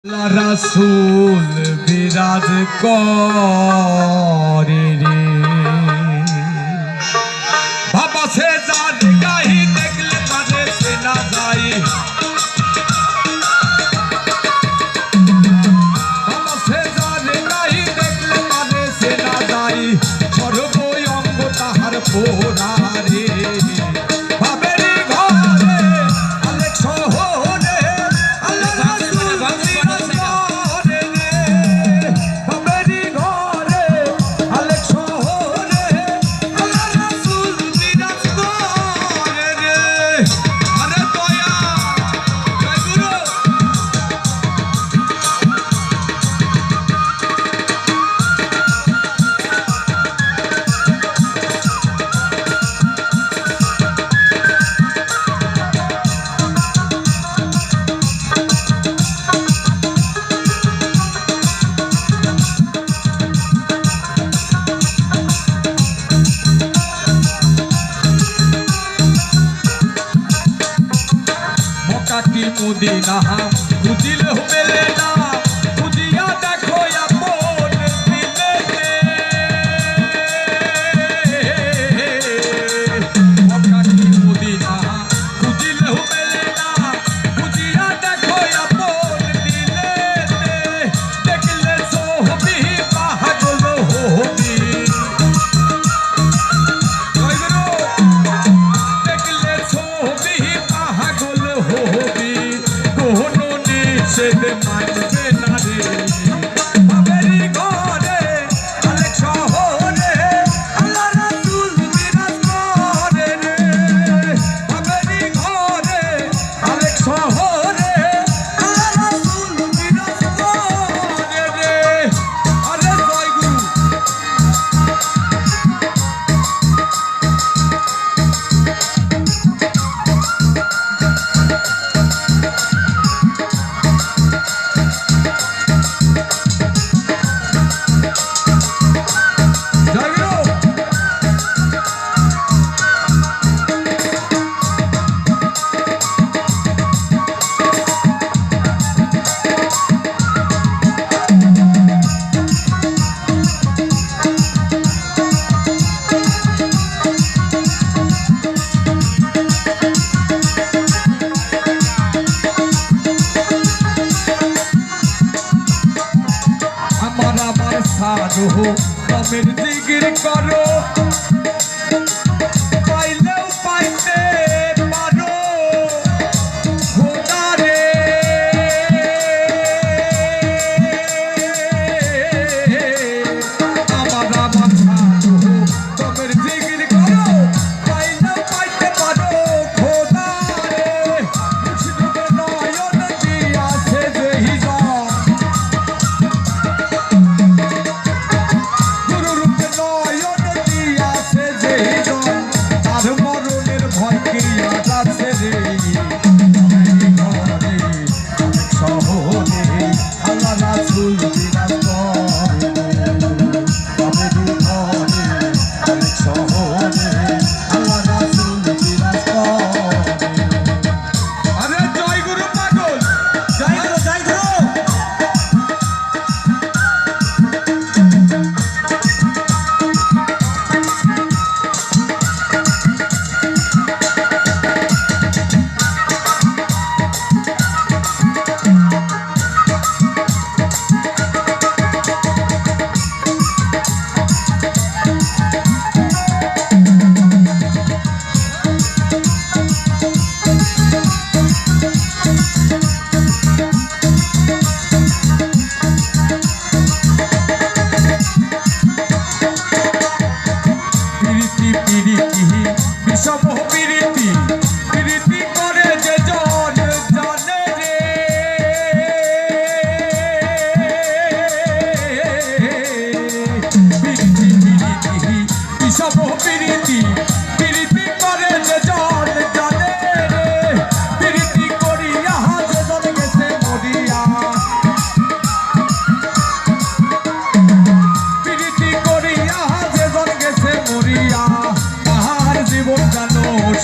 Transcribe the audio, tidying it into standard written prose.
রাসূল বিরাজ করে রে বাবা সে যার গাহি দেখলে তারে সে না যাই বাবা সে যার গাহি দেখলে তারে সে না যাই সর্বই অঙ্গ তাহার পোড়া রে বাবেরি ঘরে অনেক শহরে की मुदीना खुजिल मेरे ना खुजिया देखो या मोन दिले मक्का की मुदीना खुजिल मेरे ना खुजिया देखो या मोन दिले देख ले सो भी पागल होबी देख ले सो भी पागल होबी से मानবে না রে বাবেরি ঘরে অনেক শহরে আল্লাহ রাসূল বিরাজ করে রে বাবেরি ঘরে অনেক শহরে আল্লাহ রাসূল বিরাজ করে রে আরে জয় গুরু साधो कमेर जिगिर करो